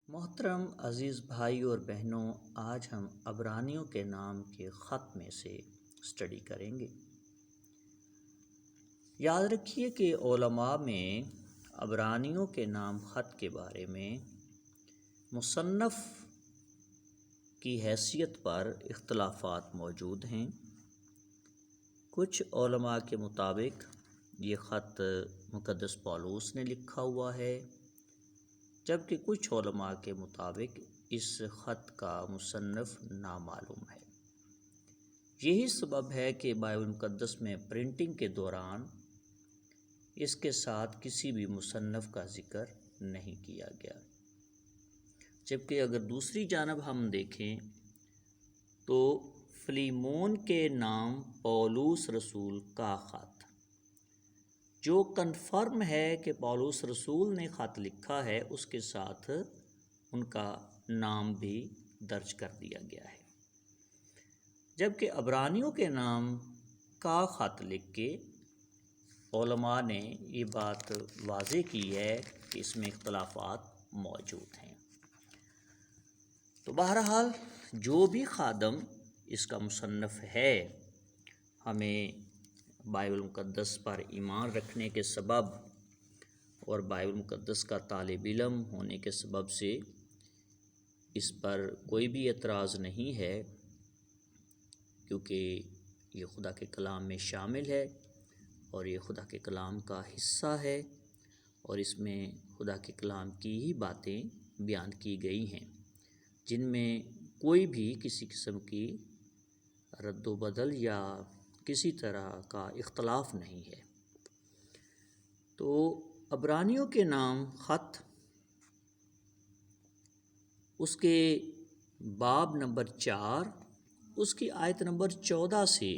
محترم عزیز بھائی اور بہنوں، آج ہم عبرانیوں کے نام کے خط میں سے اسٹڈی کریں گے۔ یاد رکھیے کہ علماء میں عبرانیوں کے نام خط کے بارے میں مصنف کی حیثیت پر اختلافات موجود ہیں۔ کچھ علماء کے مطابق یہ خط مقدس پولس نے لکھا ہوا ہے، جبکہ کچھ علماء کے مطابق اس خط کا مصنف نامعلوم ہے۔ یہی سبب ہے کہ بائبل مقدس میں پرنٹنگ کے دوران اس کے ساتھ کسی بھی مصنف کا ذکر نہیں کیا گیا، جبکہ اگر دوسری جانب ہم دیکھیں تو فلیمون کے نام پولس رسول کا خط، جو کنفرم ہے کہ پولس رسول نے خط لکھا ہے، اس کے ساتھ ان کا نام بھی درج کر دیا گیا ہے، جبکہ عبرانیوں کے نام کا خط لکھ کے علماء نے یہ بات واضح کی ہے کہ اس میں اختلافات موجود ہیں۔ تو بہرحال جو بھی خادم اس کا مصنف ہے، ہمیں بائبل مقدس پر ایمان رکھنے کے سبب اور بائبل مقدس کا طالب علم ہونے کے سبب سے اس پر کوئی بھی اعتراض نہیں ہے، کیونکہ یہ خدا کے کلام میں شامل ہے اور یہ خدا کے کلام کا حصہ ہے، اور اس میں خدا کے کلام کی ہی باتیں بیان کی گئی ہیں، جن میں کوئی بھی کسی قسم کی رد و بدل یا کسی طرح کا اختلاف نہیں ہے۔ تو عبرانیوں کے نام خط، اس کے باب نمبر 4، اس کی آیت نمبر 14 سے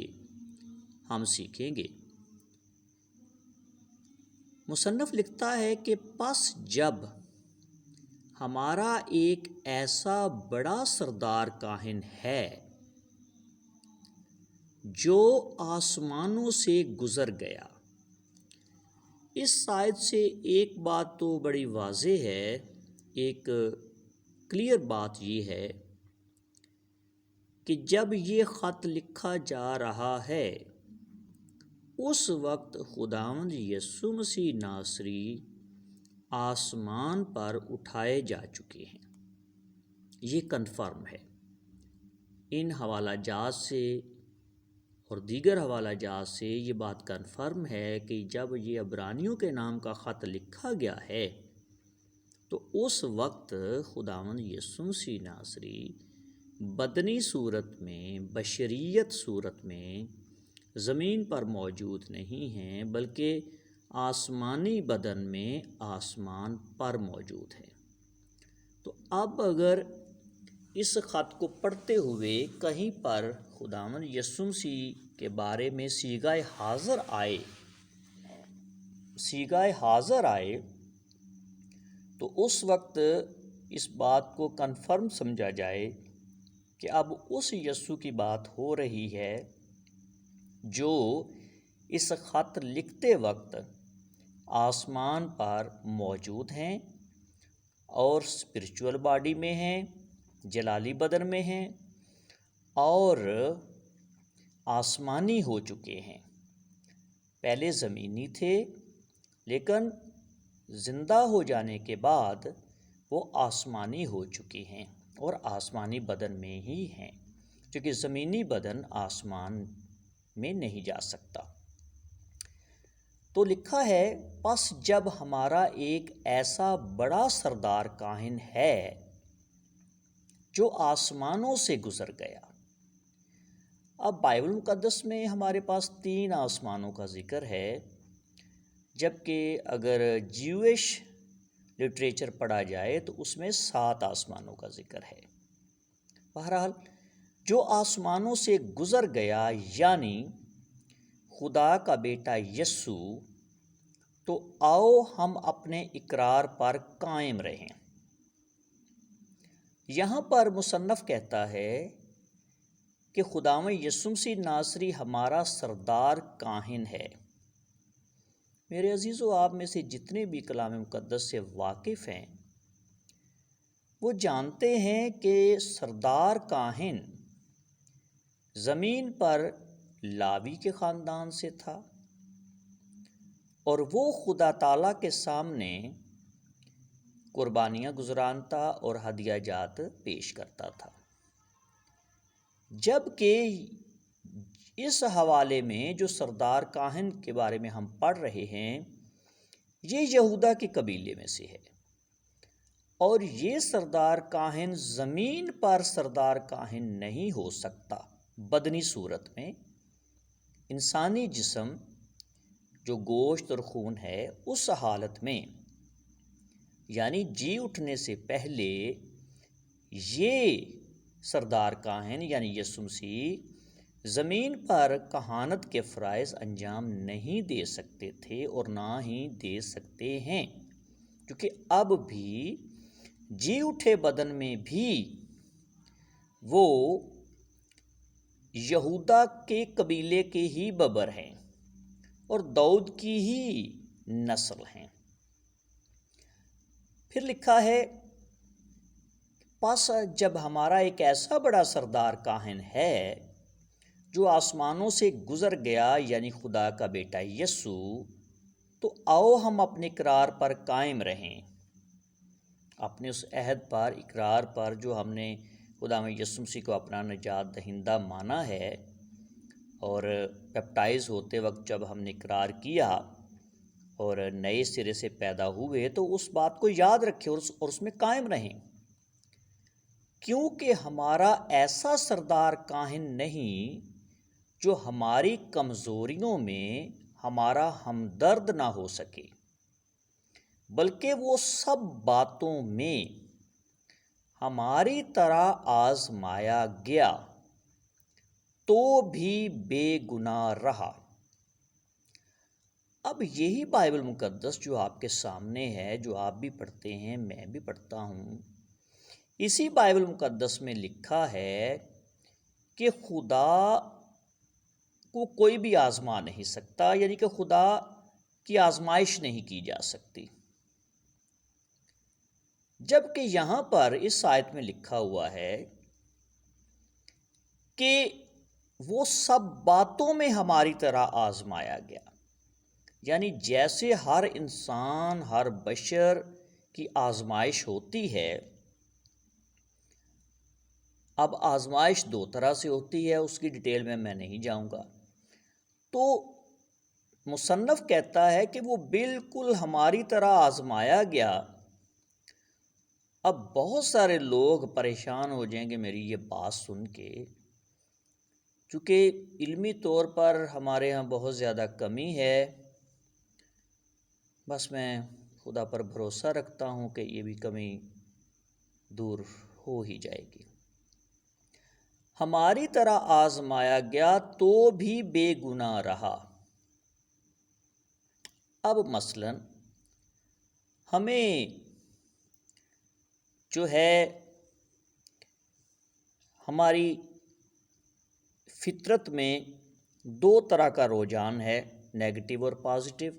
ہم سیکھیں گے۔ مصنف لکھتا ہے کہ پس جب ہمارا ایک ایسا بڑا سردار کاہن ہے جو آسمانوں سے گزر گیا۔ اس آیت سے ایک بات تو بڑی واضح ہے، ایک کلیئر بات یہ ہے کہ جب یہ خط لکھا جا رہا ہے اس وقت خداوند یسوع مسیح ناصری آسمان پر اٹھائے جا چکے ہیں۔ یہ کنفرم ہے۔ ان حوالہ جات سے اور دیگر حوالہ جات سے یہ بات کنفرم ہے کہ جب یہ عبرانیوں کے نام کا خط لکھا گیا ہے تو اس وقت خداوند یسوع مسیح ناصری بدنی صورت میں، بشریت صورت میں زمین پر موجود نہیں ہیں، بلکہ آسمانی بدن میں آسمان پر موجود ہیں۔ تو اب اگر اس خط کو پڑھتے ہوئے کہیں پر خداوند یسوع مسیح کے بارے میں صیغہ حاضر آئے تو اس وقت اس بات کو کنفرم سمجھا جائے کہ اب اس یسوع کی بات ہو رہی ہے جو اس خط لکھتے وقت آسمان پر موجود ہیں اور اسپرچول باڈی میں ہیں، جلالی بدن میں ہیں اور آسمانی ہو چکے ہیں۔ پہلے زمینی تھے، لیکن زندہ ہو جانے کے بعد وہ آسمانی ہو چکے ہیں اور آسمانی بدن میں ہی ہیں، کیونکہ زمینی بدن آسمان میں نہیں جا سکتا۔ تو لکھا ہے، پس جب ہمارا ایک ایسا بڑا سردار کاہن ہے جو آسمانوں سے گزر گیا۔ اب بائبل مقدس میں ہمارے پاس 3 آسمانوں کا ذکر ہے، جبکہ اگر جیوش لٹریچر پڑھا جائے تو اس میں 7 آسمانوں کا ذکر ہے۔ بہرحال جو آسمانوں سے گزر گیا یعنی خدا کا بیٹا یسوع، تو آؤ ہم اپنے اقرار پر قائم رہیں۔ یہاں پر مصنف کہتا ہے کہ خداوند یسوع مسیح ناصری ہمارا سردار کاہن ہے۔ میرے عزیزو، آپ میں سے جتنے بھی کلام مقدس سے واقف ہیں، وہ جانتے ہیں کہ سردار کاہن زمین پر لاوی کے خاندان سے تھا اور وہ خدا تعالیٰ کے سامنے قربانیاں گزرانتا اور ہدیہ جات پیش کرتا تھا، جبکہ اس حوالے میں جو سردار کاہن کے بارے میں ہم پڑھ رہے ہیں یہ یہودا کے قبیلے میں سے ہے، اور یہ سردار کاہن زمین پر سردار کاہن نہیں ہو سکتا بدنی صورت میں۔ انسانی جسم جو گوشت اور خون ہے اس حالت میں، یعنی جی اٹھنے سے پہلے یہ سردار کاہن یعنی یسوع مسیح زمین پر کہانت کے فرائض انجام نہیں دے سکتے تھے اور نہ ہی دے سکتے ہیں، کیونکہ اب بھی جی اٹھے بدن میں بھی وہ یہودا کے قبیلے کے ہی ببر ہیں اور داؤد کی ہی نسل ہیں۔ پھر لکھا ہے، پس جب ہمارا ایک ایسا بڑا سردار کاہن ہے جو آسمانوں سے گزر گیا، یعنی خدا کا بیٹا یسوع، تو آؤ ہم اپنے اقرار پر قائم رہیں، اپنے اس عہد پر اقرار پر جو ہم نے خدا میں یسوع مسیح کو اپنا نجات دہندہ مانا ہے، اور بیپٹائز ہوتے وقت جب ہم نے اقرار کیا اور نئے سرے سے پیدا ہوئے تو اس بات کو یاد رکھیں اور اس میں قائم رہیں، کیونکہ ہمارا ایسا سردار کاہن نہیں جو ہماری کمزوریوں میں ہمارا ہمدرد نہ ہو سکے، بلکہ وہ سب باتوں میں ہماری طرح آزمایا گیا تو بھی بے گناہ رہا۔ اب یہی بائبل مقدس جو آپ کے سامنے ہے، جو آپ بھی پڑھتے ہیں میں بھی پڑھتا ہوں، اسی بائبل مقدس میں لکھا ہے کہ خدا کو کوئی بھی آزما نہیں سکتا، یعنی کہ خدا کی آزمائش نہیں کی جا سکتی، جبکہ یہاں پر اس آیت میں لکھا ہوا ہے کہ وہ سب باتوں میں ہماری طرح آزمایا گیا، یعنی جیسے ہر انسان ہر بشر کی آزمائش ہوتی ہے۔ اب آزمائش دو طرح سے ہوتی ہے، اس کی ڈیٹیل میں نہیں جاؤں گا، تو مصنف کہتا ہے کہ وہ بالکل ہماری طرح آزمایا گیا۔ اب بہت سارے لوگ پریشان ہو جائیں گے میری یہ بات سن کے، چونکہ علمی طور پر ہمارے ہاں بہت زیادہ کمی ہے، بس میں خدا پر بھروسہ رکھتا ہوں کہ یہ بھی کمی دور ہو ہی جائے گی۔ ہماری طرح آزمایا گیا تو بھی بے گناہ رہا۔ اب مثلاً ہمیں جو ہے ہماری فطرت میں دو طرح کا رجحان ہے، نیگیٹو اور پازیٹیو۔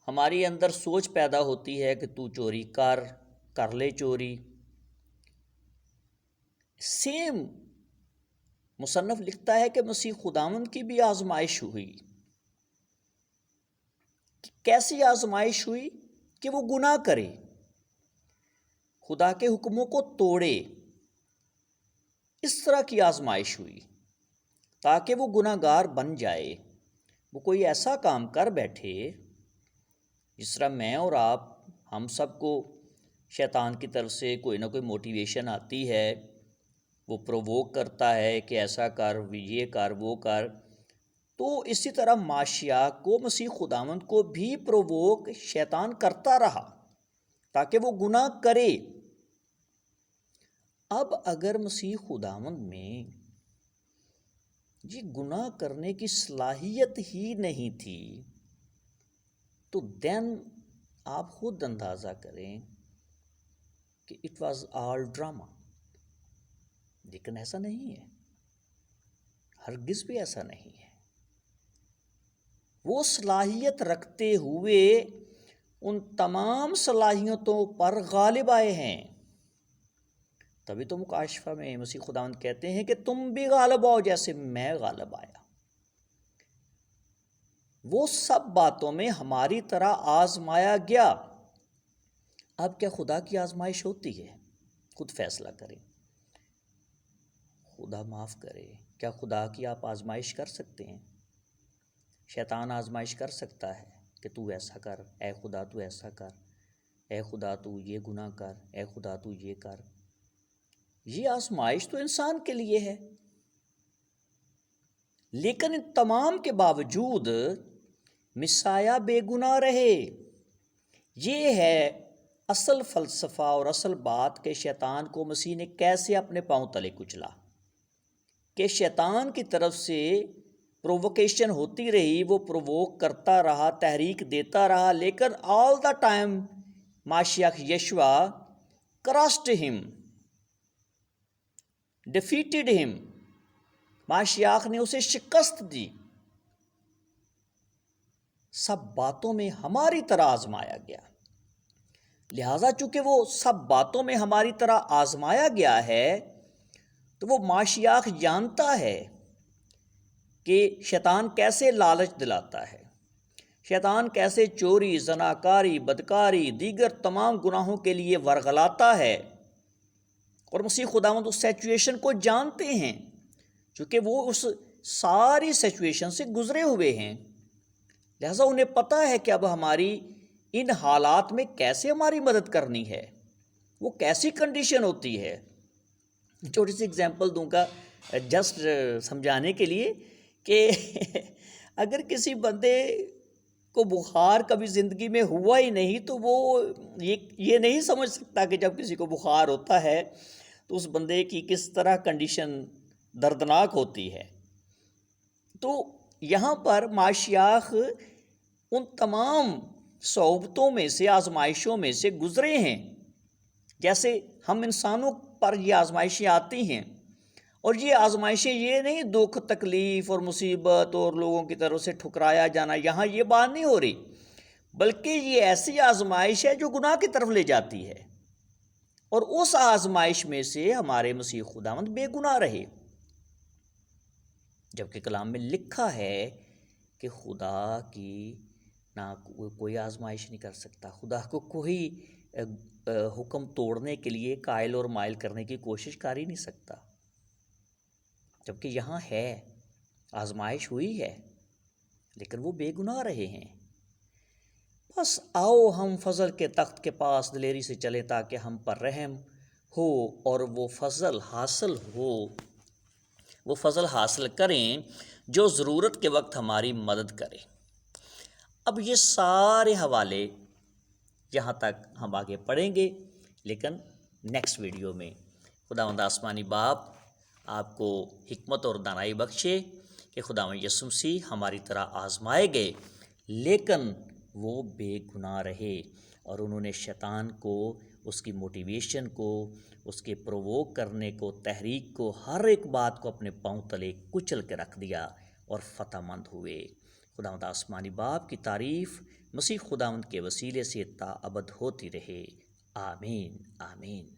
ہماری اندر سوچ پیدا ہوتی ہے کہ تو چوری کر لے چوری۔ سیم مصنف لکھتا ہے کہ مسیح خداوند کی بھی آزمائش ہوئی۔ کیسی آزمائش ہوئی؟ کہ وہ گناہ کرے، خدا کے حکموں کو توڑے، اس طرح کی آزمائش ہوئی تاکہ وہ گناہ گار بن جائے، وہ کوئی ایسا کام کر بیٹھے جس طرح میں اور آپ ہم سب کو شیطان کی طرف سے کوئی نہ کوئی موٹیویشن آتی ہے، وہ پرووک کرتا ہے کہ ایسا کر، یہ کر، وہ کر، تو اسی طرح معاشیہ کو مسیح خداوند کو بھی پرووک شیطان کرتا رہا تاکہ وہ گناہ کرے۔ اب اگر مسیح خداوند میں یہ گناہ کرنے کی صلاحیت ہی نہیں تھی تو دین آپ خود اندازہ کریں کہ اٹ واز آل ڈرامہ، لیکن ایسا نہیں ہے، ہرگز بھی ایسا نہیں ہے۔ وہ صلاحیت رکھتے ہوئے ان تمام صلاحیتوں پر غالب آئے ہیں۔ تبھی تو مکاشفہ میں مسیح خداوند کہتے ہیں کہ تم بھی غالب آؤ جیسے میں غالب آیا۔ وہ سب باتوں میں ہماری طرح آزمایا گیا۔ اب کیا خدا کی آزمائش ہوتی ہے؟ خود فیصلہ کریں، خدا معاف کرے۔ کیا خدا کی آپ آزمائش کر سکتے ہیں؟ شیطان آزمائش کر سکتا ہے کہ تو ایسا کر، اے خدا تو ایسا کر، اے خدا تو یہ گناہ کر، اے خدا تو یہ کر۔ یہ آزمائش تو انسان کے لیے ہے، لیکن ان تمام کے باوجود مسیح بے گناہ رہے۔ یہ ہے اصل فلسفہ اور اصل بات کہ شیطان کو مسیح نے کیسے اپنے پاؤں تلے کچلا، کہ شیطان کی طرف سے پرووکیشن ہوتی رہی، وہ پرووک کرتا رہا، تحریک دیتا رہا، لیکن آل دا ٹائم ماشیخ یشوع کرسڈ ہم، ڈیفیٹڈ ہم، ماشیخ نے اسے شکست دی۔ سب باتوں میں ہماری طرح آزمایا گیا، لہٰذا چونکہ وہ سب باتوں میں ہماری طرح آزمایا گیا ہے تو وہ ماشیخ جانتا ہے کہ شیطان کیسے لالچ دلاتا ہے، شیطان کیسے چوری، زناکاری، بدکاری، دیگر تمام گناہوں کے لیے ورغلاتا ہے۔ اور مسیح خداوند اس سچویشن کو جانتے ہیں، چونکہ وہ اس ساری سچویشن سے گزرے ہوئے ہیں، لہٰذا انہیں پتہ ہے کہ اب ہماری ان حالات میں کیسے ہماری مدد کرنی ہے، وہ کیسی کنڈیشن ہوتی ہے۔ چھوٹی سی اگزامپل دوں گا جسٹ سمجھانے کے لیے کہ اگر کسی بندے کو بخار کبھی زندگی میں ہوا ہی نہیں تو وہ یہ نہیں سمجھ سکتا کہ جب کسی کو بخار ہوتا ہے تو اس بندے کی کس طرح کنڈیشن دردناک ہوتی ہے۔ تو یہاں پر ماشیخ ان تمام صعوبتوں میں سے، آزمائشوں میں سے گزرے ہیں، جیسے ہم انسانوں پر یہ آزمائشیں آتی ہیں۔ اور یہ آزمائشیں یہ نہیں دکھ، تکلیف اور مصیبت اور لوگوں کی طرف سے ٹھکرایا جانا، یہاں یہ بات نہیں ہو رہی، بلکہ یہ ایسی آزمائش ہے جو گناہ کی طرف لے جاتی ہے۔ اور اس آزمائش میں سے ہمارے مسیح خداوند بے گناہ رہے، جبکہ کلام میں لکھا ہے کہ خدا کی نہ کوئی آزمائش نہیں کر سکتا، خدا کو کوئی حکم توڑنے کے لیے قائل اور مائل کرنے کی کوشش کر ہی نہیں سکتا، جبکہ یہاں ہے، آزمائش ہوئی ہے، لیکن وہ بے گناہ رہے ہیں۔ بس آؤ ہم فضل کے تخت کے پاس دلیری سے چلیں تاکہ ہم پر رحم ہو اور وہ فضل حاصل کریں جو ضرورت کے وقت ہماری مدد کرے۔ اب یہ سارے حوالے یہاں تک ہم آگے پڑھیں گے، لیکن نیکسٹ ویڈیو میں خداوند آسمانی باپ آپ کو حکمت اور دانائی بخشے کہ خداوند یسوع مسیح ہماری طرح آزمائے گئے، لیکن وہ بے گناہ رہے، اور انہوں نے شیطان کو، اس کی موٹیویشن کو، اس کے پرووک کرنے کو، تحریک کو، ہر ایک بات کو اپنے پاؤں تلے کچل کے رکھ دیا اور فتح مند ہوئے۔ خداوند آسمانی باپ کی تعریف مسیح خداوند کے وسیلے سے تا ابد ہوتی رہے۔ آمین آمین۔